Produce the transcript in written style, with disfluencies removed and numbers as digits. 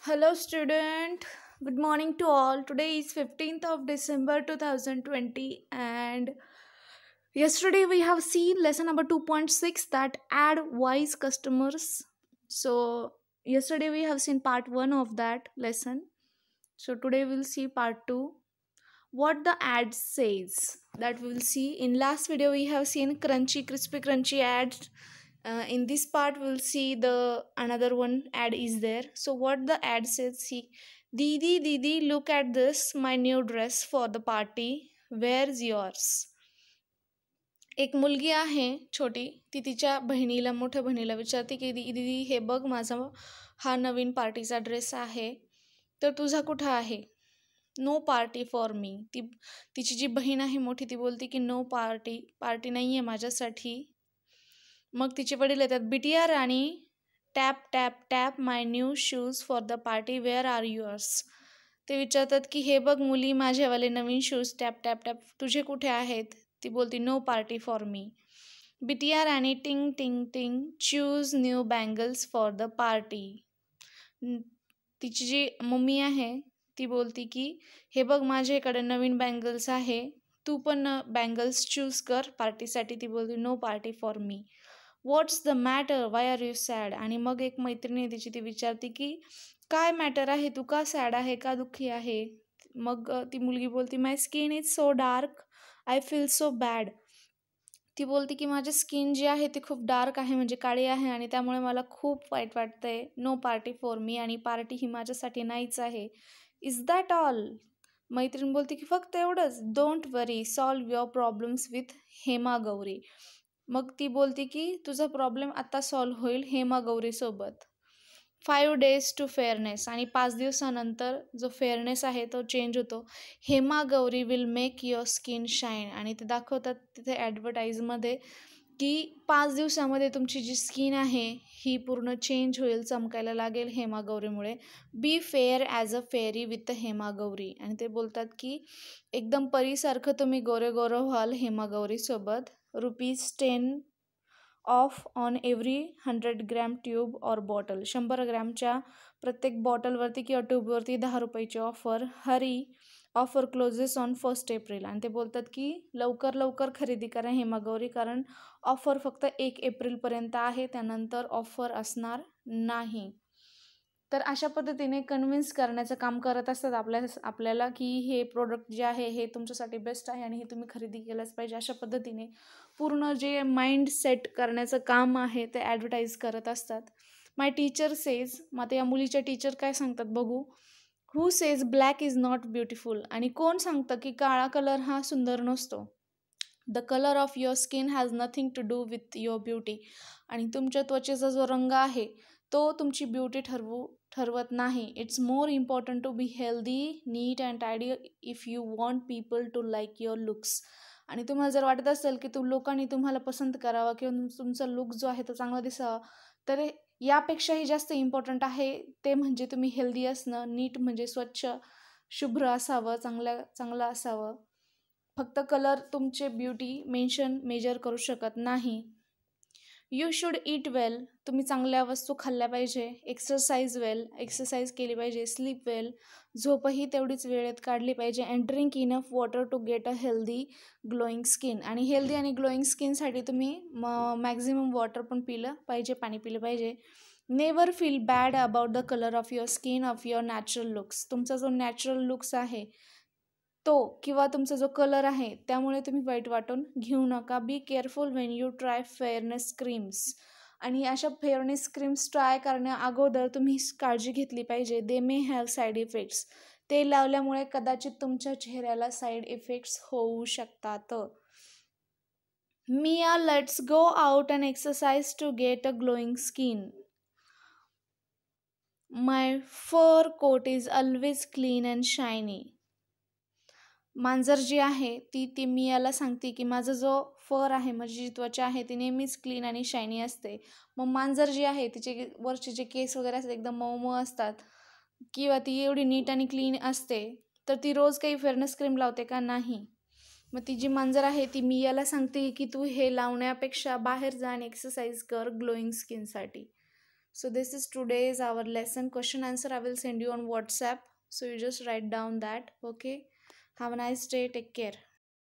Hello, student. Good morning to all. Today is 15th of December 2020, and yesterday we have seen lesson number 2.6 that add wise customers. So, yesterday we have seen part 1 of that lesson. So, today we'll see part 2. What the ad says, that we will see. In last video we have seen crunchy crispy crunchy ads. In this part we'll see the another one ad is there. So what the ad says, see, didi didi, look at this, my new dress for the party, where's yours. एक मुलगी आहे छोटी, ती तिच्या बहिणीला, मोठ्या बहिणीला विचारते की दीदी हे बघ, माझा हा नवीन पार्टीचा ड्रेस आहे, तर तुझा कुठं आहे. No party for me. तिची जी बहीण आहे मोठी, ती बोलते की नो पार्टी नाही आहे माझ्यासाठी. मग तिचे वडील येतात, बिटिया राणी, tap tap tap my new shoes for the party, where are yours. ते विचारतात की हे बघ मुली, माझेवाले नवीन शूज, टॅप टॅप टॅप, तुझे कुठे आहेत. ती बोलती नो पार्टी फॉर मी. बिटिया राणी, टिंग टिंग टिंग, choose new bangles for the party. तिची जी मम्मी आहे ती बोलती की हे बघ, माझ्याकडे नवीन बँगल्स आहे, तू पण बँगल्स चूज कर पार्टीसाठी. ती बोलती no party for me. What's the matter, why are you sad. आणि मग एक मैत्रिणी तिची, ती विचारते की काय मॅटर आहे, तू का सॅड आहे, का दुःखी आहे. मग ती मुलगी बोलती my skin is so dark, I feel so bad. ती बोलते की माझी स्किन जी आहे ती खूप डार्क आहे, म्हणजे काळी आहे, आणि त्यामुळे मला खूप वाईट वाटतंय. नो पार्टी फॉर मी, आणि पार्टी ही माझ्यासाठी नाहीच आहे. Is that all. मैत्रीण बोलते की फक्त एवढंच. Don't worry, solve your problems with Hema Gauri. मग ती बोलते की तुझा प्रॉब्लेम आता सॉल्व्ह होईल हेमा गौरीसोबत. 5 days टू फेअरनेस, आणि 5 दिवसानंतर जो फेअरनेस आहे तो चेंज होतो. Hema Gauri will make your skin shine. आणि ते दाखवतात तिथे ॲडव्हर्टाईजमध्ये की 5 दिवसामध्ये तुमची जी स्किन आहे ही पूर्ण चेंज होईल, चमकायला लागेल हेमा गौरीमुळे. Be fair as a fairy with Hema Gauri. आणि ते बोलतात की एकदम परीसारखं तुम्ही गोरे गोरं व्हाल हेमा गौरीसोबत. ₹10 off on every 100 gram tube or bottle. 100 ग्रॅमच्या प्रत्येक बॉटलवरती किंवा ट्यूबवरती 10 रुपयाची offer. Hurry, offer closes on 1 April. आणि ते बोलतात की लवकर लवकर खरेदी करा हेमा गौरी, कारण ऑफर फक्त 1 एप्रिलपर्यंत आहे, त्यानंतर ऑफर असणार नाही. तर अशा पद्धतीने कन्व्हिन्स करण्याचं काम करत असतात आपल्याला की हे प्रोडक्ट जे आहे हे तुमच्यासाठी बेस्ट आहे आणि हे तुम्ही खरेदी केलंच पाहिजे. अशा पद्धतीने पूर्ण जे माइंड सेट करण्याचं काम आहे ते ॲडव्हर्टाईज करत असतात. My teacher says. मग आता या मुलीच्या टीचर काय सांगतात बघू. Who says black is not beautiful. आणि कोण सांगतं की काळा कलर हा सुंदर नसतो. The colour of your skin has nothing to do with your beauty. आणि तुमच्या त्वचेचा जो रंग आहे तो तुमची ब्युटी ठरवत नाही. It's more important to be healthy, neat and tidy if you want people to like your looks. आणि तुम्हाला जर वाटत असेल की लोकांनी तुम्हाला पसंत करावं किंवा तुमचा लुक जो आहे तो चांगला दिसावा, तर यापेक्षाही जास्त इम्पॉर्टंट आहे ते म्हणजे तुम्ही हेल्दी असणं. नीट म्हणजे स्वच्छ, शुभ्र असावं, चांगलं असावं. फक्त कलर तुमचे ब्युटी मेजर करू शकत नाही. यू शुड ईट वेल. तुम्ही चांगल्या वस्तू खाल्ल्या पाहिजे. एक्सरसाइज वेल, एक्सरसाइज केली पाहिजे. स्लीप वेल, झोपही तेवढीच वेळेत काढली पाहिजे. And drink enough water to get a healthy glowing skin. आणि हेल्दी आणि ग्लोईंग स्किनसाठी तुम्ही मॅक्झिमम वॉटर पण पिलं पाहिजे, पाणी पिलं पाहिजे. Never feel bad about the colour of your skin of your natural looks. तुमचा जो नॅचरल लुक्स आहे तो किंवा तुमचा जो कलर आहे त्यामुळे तुम्ही वाईट वाटून घेऊ नका. Be careful Wien you try fairness creams. आणि अशा फेअरनेस क्रीम्स ट्राय करण्या अगोदर तुम्ही काळजी घेतली पाहिजे. दे मे हॅव साईड इफेक्ट्स. ते लावल्यामुळे कदाचित तुमच्या चेहऱ्याला साईड इफेक्ट्स होऊ शकतात. Mia, let's go out and exercise to get a glowing skin. My fur coat is always clean and shiny. मांजर जी आहे ती मियाला सांगते की माझा जो फर आहे, माझी जी त्वचा आहे ती नेहमीच क्लीन आणि शायनी असते. मग मांजर जी आहे तिचे वरचे जे केस वगैरे असतात एकदम मऊ असतात किंवा ती एवढी नीट आणि क्लीन असते, तर ती रोज काही फेअरनेस क्रीम लावते का? नाही. मग ती जी मांजर आहे ती मियाला सांगते की तू हे लावण्यापेक्षा बाहेर जा आणि एक्सरसाइज कर ग्लोईंग स्किनसाठी. So this is today's our lesson question answer. I will send you on WhatsApp, so you just write down that. Okay, have a nice day, take care.